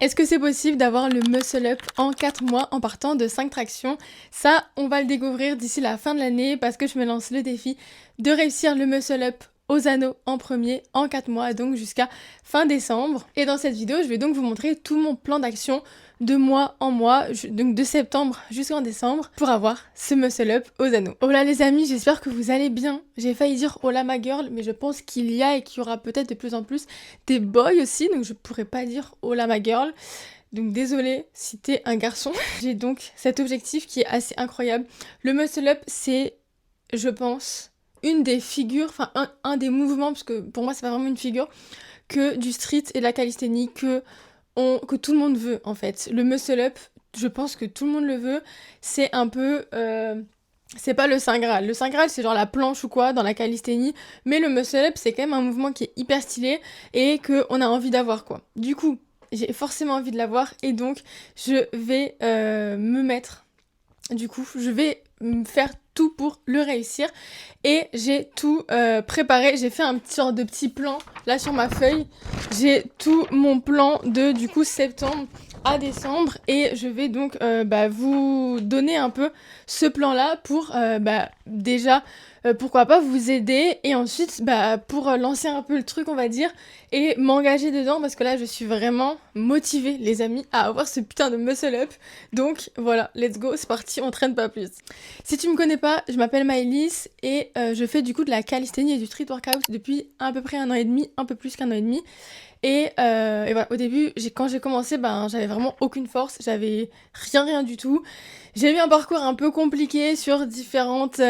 Est-ce que c'est possible d'avoir le muscle up en 4 mois en partant de 5 tractions? Ça, on va le découvrir d'ici la fin de l'année parce que je me lance le défi de réussir le muscle up aux anneaux en premier en 4 mois, donc jusqu'à fin décembre. Et dans cette vidéo, je vais donc vous montrer tout mon plan d'action de mois en mois, donc de septembre jusqu'en décembre, pour avoir ce muscle up aux anneaux. Hola les amis, j'espère que vous allez bien. J'ai failli dire hola ma girl, mais je pense qu'il y a et qu'il y aura peut-être de plus en plus des boys aussi, donc je pourrais pas dire hola ma girl. Donc désolée si t'es un garçon. J'ai donc cet objectif qui est assez incroyable. Le muscle up, c'est, je pense, une des figures, enfin un des mouvements, parce que pour moi c'est pas vraiment une figure, que du street et de la calisthénie, que tout le monde veut en fait. Le muscle up, je pense que tout le monde le veut. C'est un peu... c'est pas le Saint Graal. Le Saint Graal, c'est genre la planche ou quoi dans la calisthénie. Mais le muscle up, c'est quand même un mouvement qui est hyper stylé et qu'on a envie d'avoir quoi. Du coup, j'ai forcément envie de l'avoir et donc je vais me mettre. Du coup, je vais faire tout pour le réussir et j'ai tout préparé. J'ai fait un genre de petit plan là sur ma feuille. J'ai tout mon plan de du coup septembre à décembre et je vais donc vous donner un peu ce plan là pour déjà pourquoi pas vous aider et ensuite pour lancer un peu le truc on va dire et m'engager dedans parce que là je suis vraiment motivée les amis à avoir ce putain de muscle up. Donc voilà, let's go, c'est parti, on traîne pas plus. Si tu me connais pas, je m'appelle Maëlys et je fais du coup de la calisthénie et du street workout depuis à peu près 1 an et demi, un peu plus qu'1 an et demi. Et voilà, au début, quand j'ai commencé, j'avais vraiment aucune force, j'avais rien du tout. J'ai eu un parcours un peu compliqué sur différentes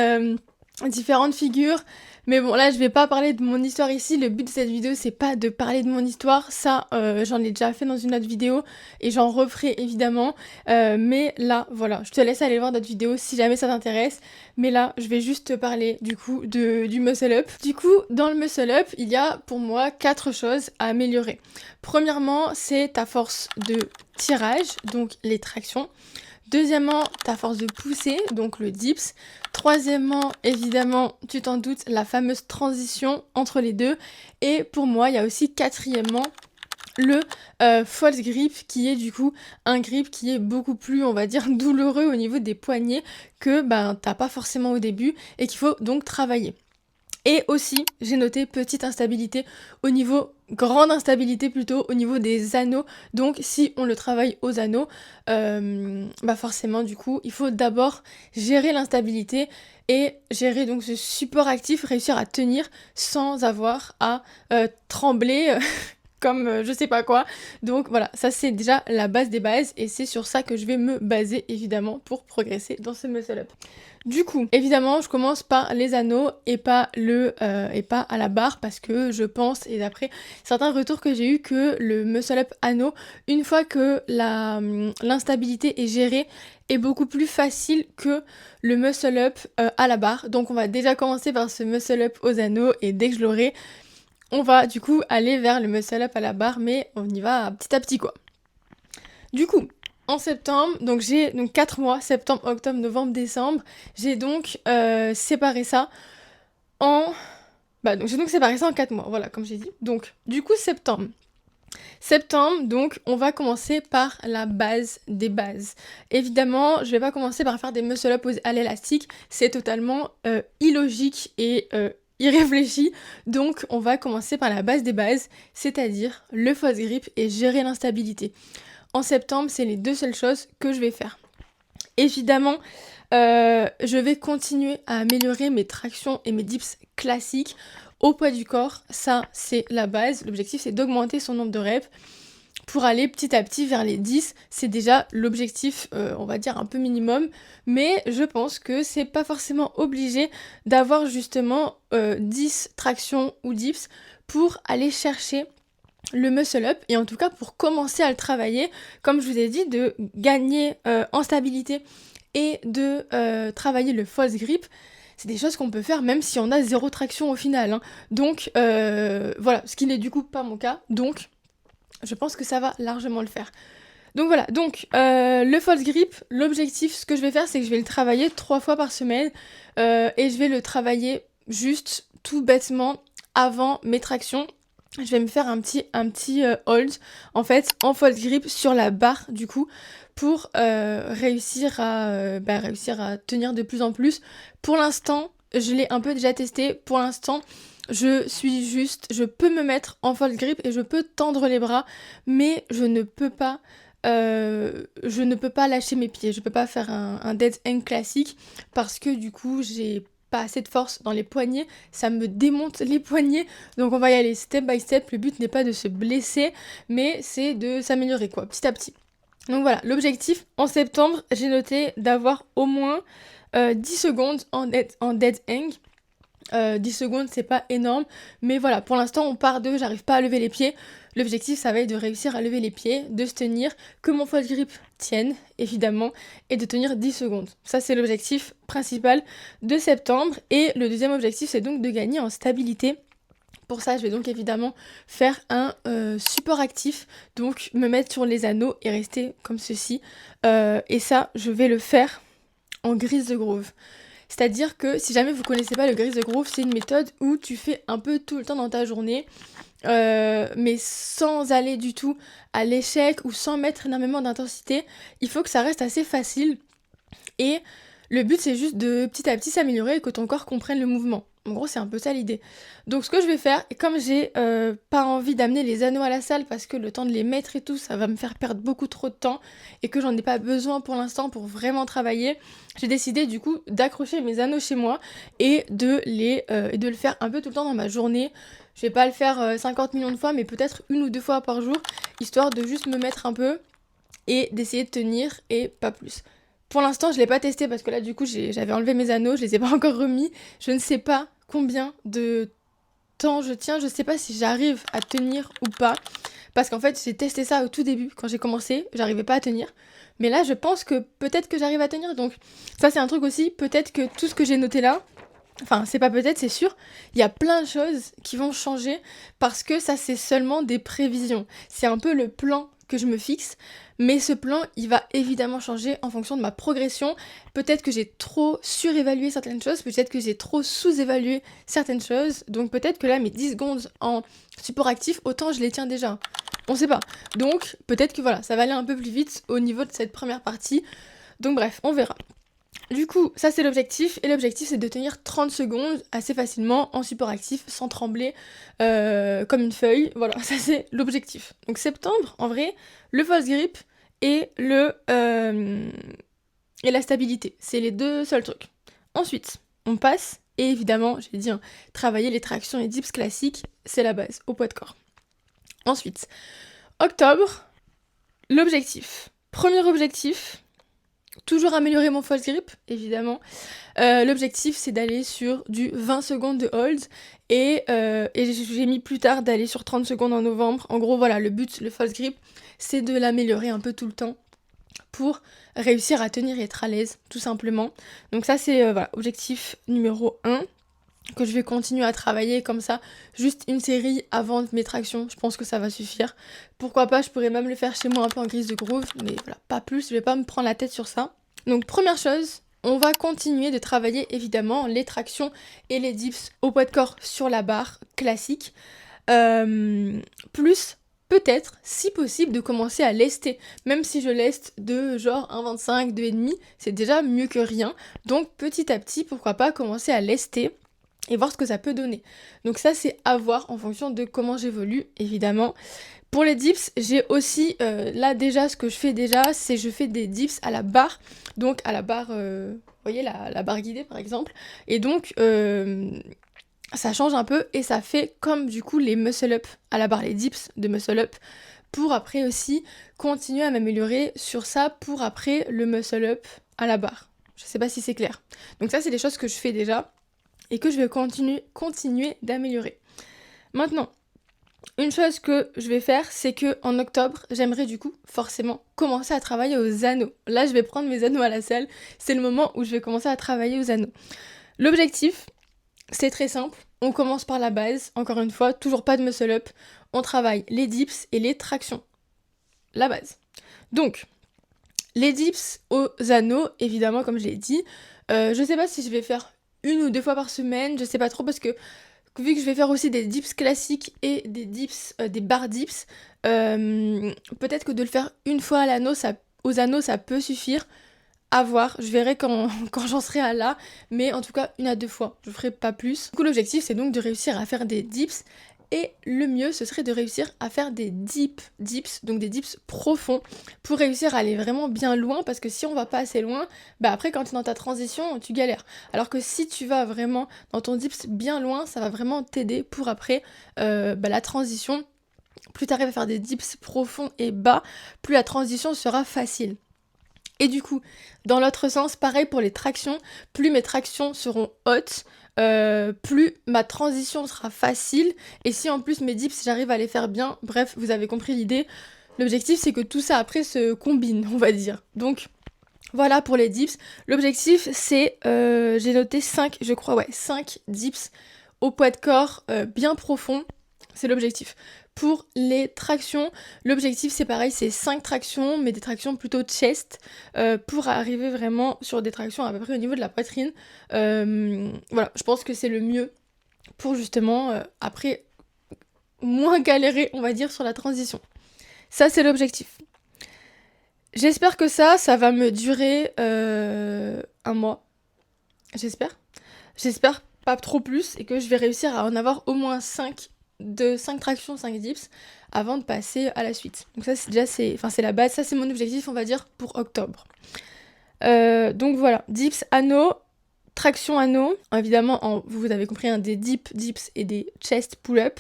figures. Mais bon, là, je vais pas parler de mon histoire ici. Le but de cette vidéo, c'est pas de parler de mon histoire. Ça, j'en ai déjà fait dans une autre vidéo et j'en referai évidemment. Mais là, voilà, je te laisse aller voir d'autres vidéos si jamais ça t'intéresse. Mais là, je vais juste te parler du coup du muscle up. Du coup, dans le muscle up, il y a pour moi 4 choses à améliorer. Premièrement, c'est ta force de tirage, donc les tractions. Deuxièmement, ta force de poussée, donc le dips. Troisièmement, évidemment, tu t'en doutes, la fameuse transition entre les deux. Et pour moi, il y a aussi quatrièmement le false grip qui est du coup un grip qui est beaucoup plus on va dire douloureux au niveau des poignets que t'as pas forcément au début et qu'il faut donc travailler. Et aussi, j'ai noté petite instabilité au niveau, grande instabilité plutôt, au niveau des anneaux. Donc si on le travaille aux anneaux, forcément du coup, il faut d'abord gérer l'instabilité et gérer donc ce support actif, réussir à tenir sans avoir à trembler comme je sais pas quoi. Donc voilà, ça c'est déjà la base des bases et c'est sur ça que je vais me baser évidemment pour progresser dans ce muscle up. Du coup, évidemment, je commence par les anneaux et pas à la barre parce que je pense, et d'après certains retours que j'ai eu, que le muscle up anneau, une fois que l'instabilité est gérée, est beaucoup plus facile que le muscle up à la barre. Donc on va déjà commencer par ce muscle up aux anneaux et dès que je l'aurai, on va du coup aller vers le muscle up à la barre, mais on y va petit à petit quoi. Du coup, en septembre, donc j'ai 4 mois, septembre, octobre, novembre, décembre, j'ai donc séparé ça en... donc j'ai donc séparé ça en 4 mois, voilà, comme j'ai dit. Donc, du coup, septembre. Septembre, donc, on va commencer par la base des bases. Évidemment, je vais pas commencer par faire des muscle-up à l'élastique, c'est totalement illogique et irréfléchi. Donc, on va commencer par la base des bases, c'est-à-dire le false grip et gérer l'instabilité. En septembre, c'est les 2 seules choses que je vais faire. Évidemment, je vais continuer à améliorer mes tractions et mes dips classiques au poids du corps. Ça, c'est la base. L'objectif, c'est d'augmenter son nombre de reps pour aller petit à petit vers les 10. C'est déjà l'objectif, on va dire, un peu minimum. Mais je pense que c'est pas forcément obligé d'avoir justement 10 tractions ou dips pour aller chercher le muscle up et en tout cas pour commencer à le travailler, comme je vous ai dit, de gagner en stabilité et de travailler le false grip. C'est des choses qu'on peut faire même si on a 0 traction au final, hein. Donc voilà, ce qui n'est du coup pas mon cas, donc je pense que ça va largement le faire. Donc voilà, donc le false grip, l'objectif, ce que je vais faire, c'est que je vais le travailler 3 fois par semaine et je vais le travailler juste tout bêtement avant mes tractions. je vais me faire un petit hold, en fait, en false grip sur la barre, du coup, pour réussir à tenir de plus en plus. Pour l'instant, je l'ai un peu déjà testé. Pour l'instant, je peux me mettre en false grip et je peux tendre les bras, mais je ne peux pas lâcher mes pieds. Je peux pas faire un dead hang classique parce que du coup, j'ai pas assez de force dans les poignets, ça me démonte les poignets, donc on va y aller step by step. Le but n'est pas de se blesser, mais c'est de s'améliorer quoi, petit à petit. Donc voilà, l'objectif en septembre, j'ai noté d'avoir au moins 10 secondes en dead hang. 10 secondes, c'est pas énorme, mais voilà, pour l'instant, on part de j'arrive pas à lever les pieds. L'objectif, ça va être de réussir à lever les pieds, de se tenir, que mon false grip tienne, évidemment, et de tenir 10 secondes. Ça, c'est l'objectif principal de septembre. Et le deuxième objectif, c'est donc de gagner en stabilité. Pour ça, je vais donc évidemment faire un support actif, donc me mettre sur les anneaux et rester comme ceci. Et ça, je vais le faire en grise de groove. C'est-à-dire que si jamais vous connaissez pas le grise de groove, c'est une méthode où tu fais un peu tout le temps dans ta journée, mais sans aller du tout à l'échec ou sans mettre énormément d'intensité. Il faut que ça reste assez facile et le but c'est juste de petit à petit s'améliorer et que ton corps comprenne le mouvement. En gros, c'est un peu ça l'idée. Donc ce que je vais faire, et comme j'ai pas envie d'amener les anneaux à la salle parce que le temps de les mettre et tout, ça va me faire perdre beaucoup trop de temps et que j'en ai pas besoin pour l'instant pour vraiment travailler, j'ai décidé du coup d'accrocher mes anneaux chez moi et de le faire un peu tout le temps dans ma journée. Je vais pas le faire 50 millions de fois, mais peut-être une ou deux fois par jour, histoire de juste me mettre un peu et d'essayer de tenir et pas plus. Pour l'instant, je l'ai pas testé parce que là, du coup, j'avais enlevé mes anneaux, je les ai pas encore remis. Je ne sais pas combien de temps je tiens, je sais pas si j'arrive à tenir ou pas. Parce qu'en fait, j'ai testé ça au tout début, quand j'ai commencé, j'arrivais pas à tenir. Mais là, je pense que peut-être que j'arrive à tenir. Donc, ça, c'est un truc aussi. Peut-être que tout ce que j'ai noté là, enfin, c'est pas peut-être, c'est sûr, il y a plein de choses qui vont changer parce que ça, c'est seulement des prévisions. C'est un peu le plan que je me fixe, mais ce plan, il va évidemment changer en fonction de ma progression. Peut-être que j'ai trop surévalué certaines choses, peut-être que j'ai trop sous-évalué certaines choses, donc peut-être que là, mes 10 secondes en support actif, autant je les tiens déjà. On sait pas. Donc, peut-être que voilà, ça va aller un peu plus vite au niveau de cette première partie. Donc bref, on verra. Du coup, ça c'est l'objectif, et l'objectif c'est de tenir 30 secondes assez facilement en support actif, sans trembler comme une feuille. Voilà, ça c'est l'objectif. Donc septembre, en vrai, le false grip et et la stabilité. C'est les deux seuls trucs. Ensuite, on passe, et évidemment, j'ai dit, hein, travailler les tractions et dips classiques, c'est la base, au poids de corps. Ensuite, octobre, l'objectif. Premier objectif, toujours améliorer mon false grip, évidemment. L'objectif, c'est d'aller sur du 20 secondes de hold. Et j'ai mis plus tard d'aller sur 30 secondes en novembre. En gros, voilà, le but, le false grip, c'est de l'améliorer un peu tout le temps pour réussir à tenir et être à l'aise, tout simplement. Donc ça, c'est voilà, objectif numéro 1 que je vais continuer à travailler comme ça, juste une série avant mes tractions, je pense que ça va suffire. Pourquoi pas, je pourrais même le faire chez moi un peu en grise de groove, mais voilà, pas plus, je vais pas me prendre la tête sur ça. Donc première chose, on va continuer de travailler évidemment les tractions et les dips au poids de corps sur la barre classique, plus peut-être, si possible, de commencer à lester, même si je leste de genre 1,25, 2,5, c'est déjà mieux que rien, donc petit à petit, pourquoi pas commencer à lester et voir ce que ça peut donner. Donc ça, c'est à voir en fonction de comment j'évolue, évidemment. Pour les dips, j'ai aussi, là déjà, ce que je fais déjà, c'est je fais des dips à la barre, donc à la barre, vous voyez, la barre guidée par exemple, et donc ça change un peu et ça fait comme du coup les muscle up à la barre, les dips de muscle up, pour après aussi continuer à m'améliorer sur ça pour après le muscle up à la barre. Je sais pas si c'est clair. Donc ça, c'est des choses que je fais déjà et que je vais continuer d'améliorer. Maintenant, une chose que je vais faire, c'est que en octobre, j'aimerais du coup forcément commencer à travailler aux anneaux. Là, je vais prendre mes anneaux à la salle, c'est le moment où je vais commencer à travailler aux anneaux. L'objectif, c'est très simple, on commence par la base, encore une fois, toujours pas de muscle up, on travaille les dips et les tractions. La base. Donc, les dips aux anneaux, évidemment, comme je l'ai dit, je sais pas si je vais faire une ou deux fois par semaine, je sais pas trop parce que vu que je vais faire aussi des dips classiques et des dips, des barres dips, peut-être que de le faire une fois aux anneaux, ça peut suffire. À voir, je verrai quand, quand j'en serai à là, mais en tout cas 1 à 2 fois, je ferai pas plus. Du coup l'objectif c'est donc de réussir à faire des dips, et le mieux ce serait de réussir à faire des dips, donc des dips profonds, pour réussir à aller vraiment bien loin, parce que si on va pas assez loin, bah après quand tu es dans ta transition, tu galères. Alors que si tu vas vraiment dans ton dips bien loin, ça va vraiment t'aider pour après la transition. Plus tu arrives à faire des dips profonds et bas, plus la transition sera facile. Et du coup, dans l'autre sens, pareil pour les tractions, plus mes tractions seront hautes, plus ma transition sera facile, et si en plus mes dips j'arrive à les faire bien, bref, vous avez compris l'idée, l'objectif c'est que tout ça après se combine, on va dire. Donc voilà pour les dips, l'objectif c'est, j'ai noté 5, je crois, ouais, 5 dips au poids de corps bien profond, c'est l'objectif. Pour les tractions, l'objectif c'est pareil, c'est 5 tractions, mais des tractions plutôt chest, pour arriver vraiment sur des tractions à peu près au niveau de la poitrine. Voilà, je pense que c'est le mieux pour justement, après, moins galérer, on va dire, sur la transition. Ça c'est l'objectif. J'espère que ça va me durer 1 mois. J'espère. J'espère pas trop plus, et que je vais réussir à en avoir au moins 5 tractions, 5 dips, avant de passer à la suite. Donc ça c'est déjà, c'est la base, ça c'est mon objectif on va dire pour octobre. Donc voilà, dips, anneaux, traction anneaux, évidemment vous avez compris, des dips et des chest pull-up,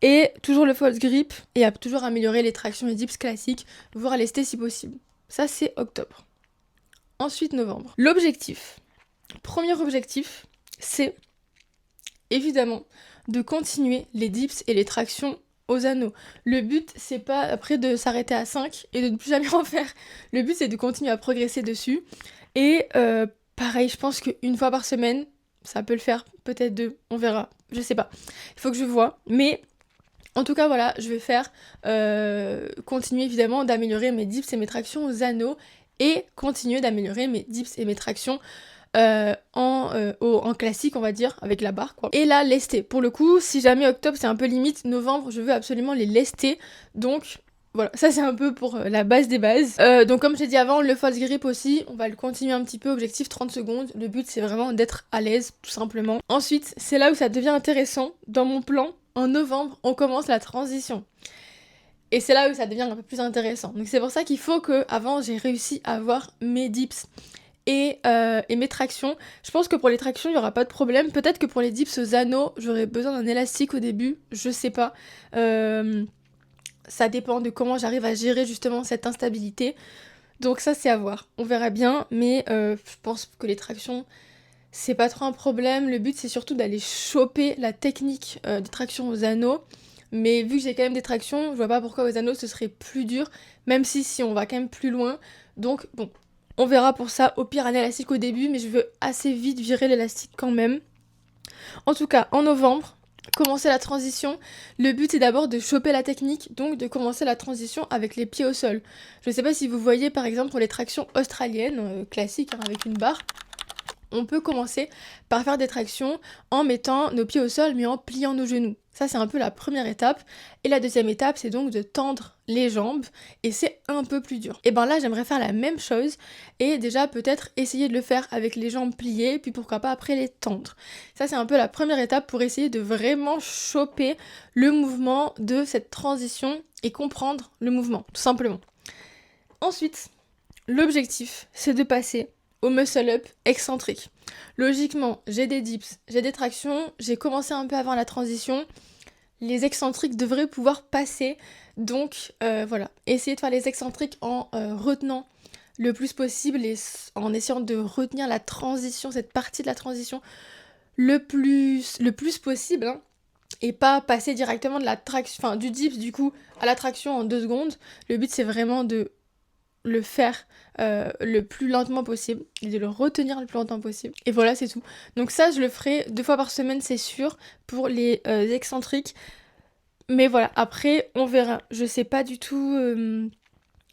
et toujours le false grip, et à toujours améliorer les tractions et dips classiques, voire lester si possible. Ça c'est octobre. Ensuite novembre. L'objectif, premier objectif, c'est évidemment de continuer les dips et les tractions aux anneaux. Le but, c'est pas après de s'arrêter à 5 et de ne plus jamais en faire. Le but, c'est de continuer à progresser dessus. Et pareil, je pense qu'une fois par semaine, ça peut le faire, peut-être 2, on verra, je sais pas. Il faut que je vois, mais en tout cas, voilà, je vais faire continuer évidemment d'améliorer mes dips et mes tractions aux anneaux, et continuer d'améliorer mes dips et mes tractions en classique, on va dire, avec la barre, quoi. Et là, lester. Pour le coup, si jamais octobre c'est un peu limite, novembre je veux absolument les lester. Donc voilà, ça c'est un peu pour la base des bases. Donc comme j'ai dit avant, le false grip aussi, on va le continuer un petit peu, objectif 30 secondes. Le but c'est vraiment d'être à l'aise, tout simplement. Ensuite, c'est là où ça devient intéressant. Dans mon plan, en novembre, on commence la transition. Et c'est là où ça devient un peu plus intéressant. Donc c'est pour ça qu'il faut que, avant, j'ai réussi à avoir mes dips et mes tractions. Je pense que pour les tractions, il n'y aura pas de problème. Peut-être que pour les dips aux anneaux, j'aurais besoin d'un élastique au début. Je sais pas. Ça dépend de comment j'arrive à gérer justement cette instabilité. Donc ça, c'est à voir. On verra bien. Mais je pense que les tractions, c'est pas trop un problème. Le but, c'est surtout d'aller choper la technique des tractions aux anneaux. Mais vu que j'ai quand même des tractions, je vois pas pourquoi aux anneaux ce serait plus dur. Même si on va quand même plus loin. Donc bon, on verra pour ça. Au pire, un élastique au début, mais je veux assez vite virer l'élastique quand même. En tout cas, en novembre, commencer la transition. Le but est d'abord de choper la technique, donc de commencer la transition avec les pieds au sol. Je sais pas si vous voyez par exemple pour les tractions australiennes, classiques, hein, avec une barre. On peut commencer par faire des tractions en mettant nos pieds au sol, mais en pliant nos genoux. Ça, c'est un peu la première étape. Et la deuxième étape, c'est donc de tendre les jambes, et c'est un peu plus dur. Et ben là, j'aimerais faire la même chose, et déjà peut-être essayer de le faire avec les jambes pliées, puis pourquoi pas après les tendre. Ça, c'est un peu la première étape pour essayer de vraiment choper le mouvement de cette transition et comprendre le mouvement, tout simplement. Ensuite, l'objectif, c'est de passer au muscle-up excentrique. Logiquement, j'ai des dips, j'ai des tractions, j'ai commencé un peu avant la transition. Les excentriques devraient pouvoir passer. Donc voilà, essayez de faire les excentriques en retenant le plus possible et en essayant de retenir la transition, cette partie de la transition le plus possible, hein, et pas passer directement de la traction, enfin du dips du coup à la traction en 2 secondes. Le but c'est vraiment de le faire le plus lentement possible et de le retenir le plus longtemps possible. Et voilà, c'est tout. Donc ça, je le ferai 2 fois par semaine, c'est sûr, pour les excentriques. Mais voilà, après, on verra. Je sais pas du tout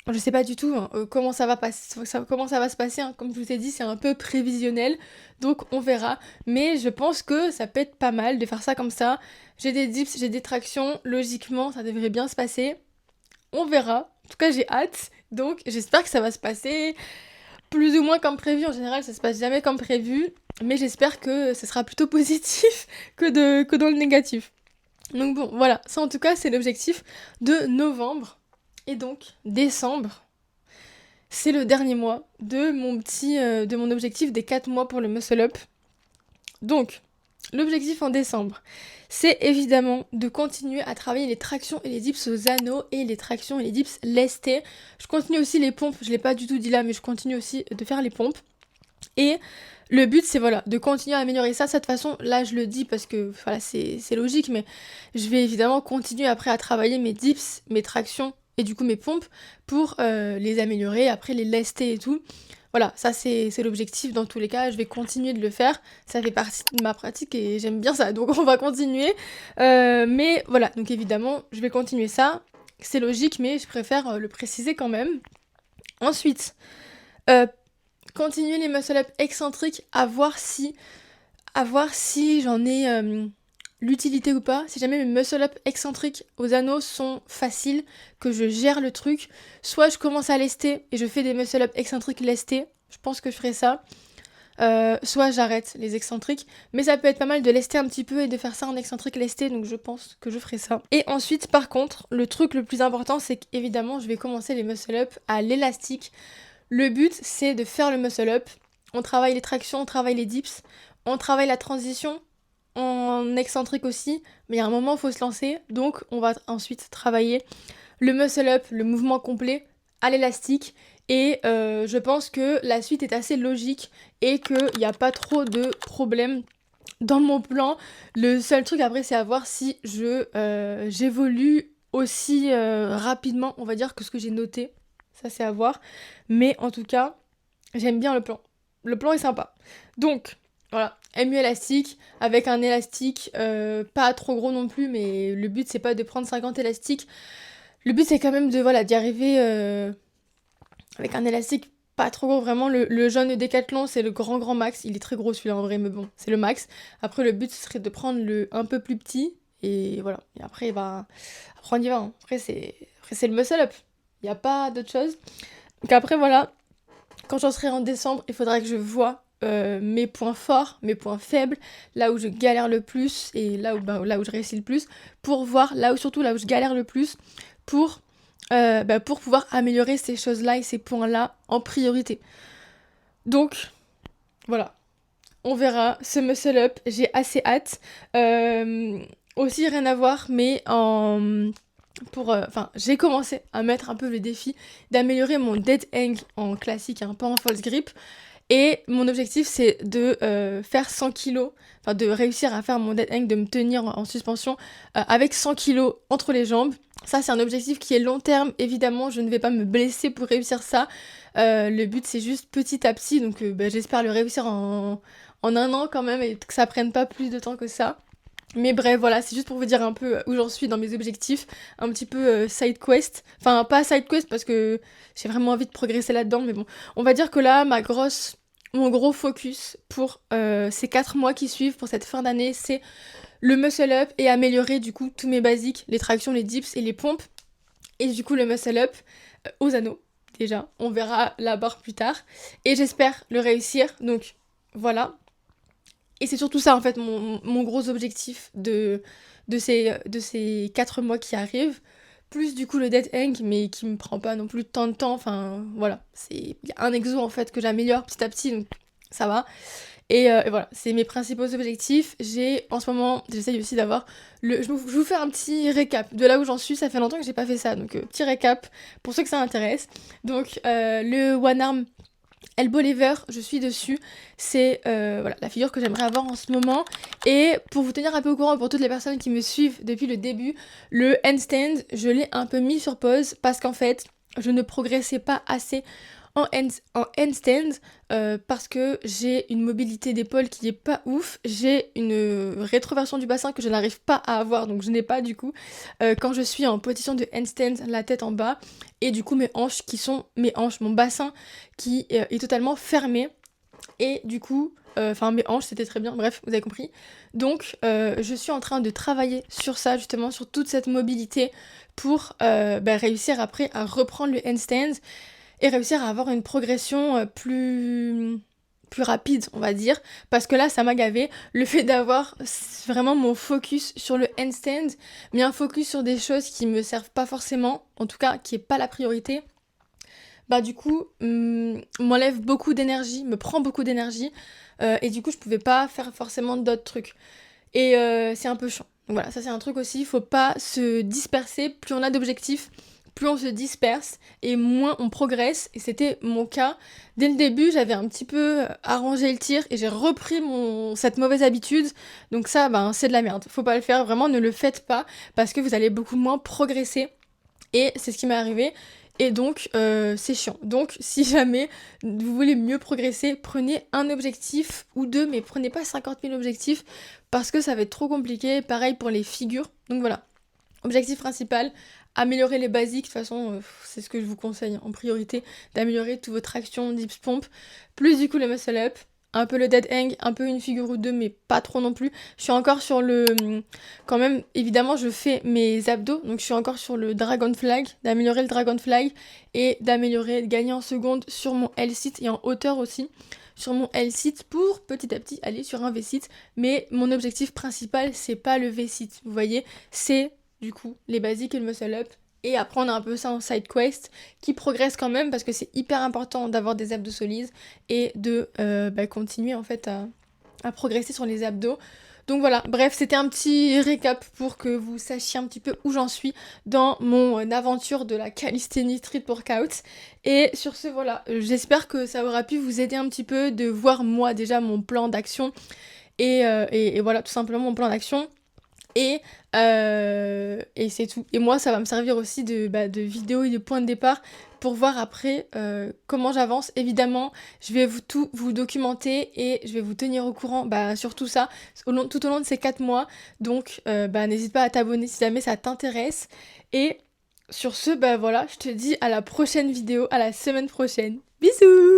Je sais pas du tout hein, comment ça va se passer, hein. Comme je vous ai dit, c'est un peu prévisionnel, donc on verra. Mais je pense que ça peut être pas mal de faire ça comme ça. J'ai des dips, j'ai des tractions, logiquement, ça devrait bien se passer. On verra. En tout cas, j'ai hâte. Donc, j'espère que ça va se passer plus ou moins comme prévu. En général, ça se passe jamais comme prévu. Mais j'espère que ce sera plutôt positif que dans le négatif. Donc bon, voilà. Ça, en tout cas, c'est l'objectif de novembre. Et donc, décembre, c'est le dernier mois de mon objectif des 4 mois pour le muscle up. Donc, l'objectif en décembre, c'est évidemment de continuer à travailler les tractions et les dips aux anneaux et les tractions et les dips lestés. Je continue aussi les pompes, je l'ai pas du tout dit là, mais je continue aussi de faire les pompes. Et le but, c'est voilà, de continuer à améliorer ça. De cette façon, là, je le dis parce que voilà, c'est logique, mais je vais évidemment continuer après à travailler mes dips, mes tractions et du coup mes pompes pour les améliorer, après les lester et tout. Voilà, ça c'est l'objectif dans tous les cas, je vais continuer de le faire, ça fait partie de ma pratique et j'aime bien ça, donc on va continuer. Mais voilà, donc évidemment, je vais continuer ça, c'est logique, mais je préfère le préciser quand même. Ensuite, euh, continuer les muscle-up excentriques, à voir si j'en ai l'utilité ou pas. Si jamais mes muscle-up excentriques aux anneaux sont faciles, que je gère le truc, soit je commence à lester et je fais des muscle-up excentriques lestés, je pense que je ferai ça. Soit j'arrête les excentriques, mais ça peut être pas mal de lester un petit peu et de faire ça en excentrique lesté, donc je pense que je ferai ça. Et ensuite, par contre, le truc le plus important, c'est qu'évidemment, je vais commencer les muscle-up à l'élastique. Le but, c'est de faire le muscle-up. On travaille les tractions, on travaille les dips, on travaille la transition en excentrique aussi, mais il y a un moment, il faut se lancer, donc on va ensuite travailler le muscle-up, le mouvement complet à l'élastique. Et je pense que la suite est assez logique et qu'il n'y a pas trop de problèmes dans mon plan. Le seul truc après, c'est à voir si j'évolue aussi rapidement, on va dire, que ce que j'ai noté. Ça, c'est à voir. Mais en tout cas, j'aime bien le plan. Le plan est sympa. Donc, voilà, MU élastique, avec un élastique pas trop gros non plus, mais le but, c'est pas de prendre 50 élastiques. Le but, c'est quand même de voilà, d'y arriver avec un élastique pas trop gros. Vraiment, le jaune Décathlon, c'est le grand max. Il est très gros celui-là en vrai, mais bon, c'est le max. Après, le but, ce serait de prendre le un peu plus petit. Et voilà. Et après, bah, après on y va. Hein. Après, c'est le muscle up. Il n'y a pas d'autre chose. Donc après, voilà. Quand j'en serai en décembre, il faudra que je vois mes points forts, mes points faibles, là où je galère le plus et là où je réussis le plus, pour voir surtout là où je galère le plus, pour, pour pouvoir améliorer ces choses-là et ces points-là en priorité. Donc, voilà. On verra ce muscle up, j'ai assez hâte. Aussi, rien à voir, mais j'ai commencé à mettre un peu le défi d'améliorer mon dead hang en classique, hein, pas en false grip. Et mon objectif, c'est de faire 100 kilos, enfin de réussir à faire mon dead hang, de me tenir en suspension avec 100 kilos entre les jambes. Ça, c'est un objectif qui est long terme. Évidemment, je ne vais pas me blesser pour réussir ça. Le but, c'est juste petit à petit. Donc, j'espère le réussir en un an quand même et que ça prenne pas plus de temps que ça. Mais bref, voilà, c'est juste pour vous dire un peu où j'en suis dans mes objectifs, un petit peu side quest. Enfin, pas side quest parce que j'ai vraiment envie de progresser là-dedans, mais bon. On va dire que là, mon gros focus pour ces 4 mois qui suivent, pour cette fin d'année, c'est le muscle up et améliorer du coup tous mes basiques, les tractions, les dips et les pompes. Et du coup, le muscle up aux anneaux, déjà. On verra la barre plus tard. Et j'espère le réussir, donc voilà. Et c'est surtout ça, en fait, mon gros objectif de ces 4 mois qui arrivent. Plus, du coup, le dead hang, mais qui me prend pas non plus tant de temps. Enfin, voilà. Il y a un exo, en fait, que j'améliore petit à petit, donc ça va. Et voilà, c'est mes principaux objectifs. En ce moment, j'essaye aussi d'avoir je vous fais un petit récap de là où j'en suis. Ça fait longtemps que j'ai pas fait ça, donc petit récap pour ceux que ça intéresse. Donc, le One Arm Elbow Lever, je suis dessus. C'est voilà, la figure que j'aimerais avoir en ce moment. Et pour vous tenir un peu au courant, pour toutes les personnes qui me suivent depuis le début, le handstand, je l'ai un peu mis sur pause parce qu'en fait, je ne progressais pas assez en handstand parce que j'ai une mobilité d'épaule qui est pas ouf. J'ai une rétroversion du bassin que je n'arrive pas à avoir, donc je n'ai pas du coup quand je suis en position de handstand, la tête en bas, et du coup mon bassin qui est totalement fermé. Et du coup, enfin mes hanches, c'était très bien, bref, vous avez compris. Donc, je suis en train de travailler sur ça, justement, sur toute cette mobilité pour réussir après à reprendre le handstand et réussir à avoir une progression plus rapide, on va dire, parce que là, ça m'a gavé le fait d'avoir vraiment mon focus sur le handstand, mais un focus sur des choses qui me servent pas forcément, en tout cas, qui est pas la priorité. Bah du coup, m'enlève beaucoup d'énergie, me prend beaucoup d'énergie, et du coup, je pouvais pas faire forcément d'autres trucs. Et c'est un peu chiant. Donc voilà, ça c'est un truc aussi, il faut pas se disperser. Plus on a d'objectifs, plus on se disperse et moins on progresse. Et c'était mon cas. Dès le début, j'avais un petit peu arrangé le tir et j'ai repris cette mauvaise habitude. Donc ça, ben, c'est de la merde. Faut pas le faire, vraiment ne le faites pas parce que vous allez beaucoup moins progresser. Et c'est ce qui m'est arrivé. Et donc, c'est chiant. Donc, si jamais vous voulez mieux progresser, prenez un objectif ou deux, mais prenez pas 50 000 objectifs parce que ça va être trop compliqué. Pareil pour les figures. Donc voilà. Objectif principal, améliorer les basiques. De toute façon, c'est ce que je vous conseille en priorité, d'améliorer toutes vos tractions, dips, pompes, plus du coup le muscle up, un peu le dead hang, un peu une figure ou deux, mais pas trop non plus. Je suis encore sur quand même, évidemment, je fais mes abdos, donc je suis encore sur le dragon flag, d'améliorer le dragon flag et d'améliorer, de gagner en seconde sur mon L-sit et en hauteur aussi. Sur mon L-sit pour petit à petit aller sur un V-sit, mais mon objectif principal, c'est pas le V-sit, vous voyez, c'est du coup les basiques et le muscle up et apprendre un peu ça en side quest qui progresse quand même parce que c'est hyper important d'avoir des abdos solides et de continuer en fait à progresser sur les abdos. Donc voilà, bref, c'était un petit récap pour que vous sachiez un petit peu où j'en suis dans mon aventure de la Calisthenics Street Workout. Et sur ce, voilà, j'espère que ça aura pu vous aider un petit peu de voir moi déjà mon plan d'action et voilà, tout simplement mon plan d'action. Et c'est tout. Et moi, ça va me servir aussi de vidéo et de point de départ pour voir après comment j'avance. Évidemment, je vais tout vous documenter et je vais vous tenir au courant sur tout ça tout au long de ces 4 mois. Donc, n'hésite pas à t'abonner si jamais ça t'intéresse. Et sur ce, voilà, je te dis à la prochaine vidéo, à la semaine prochaine. Bisous!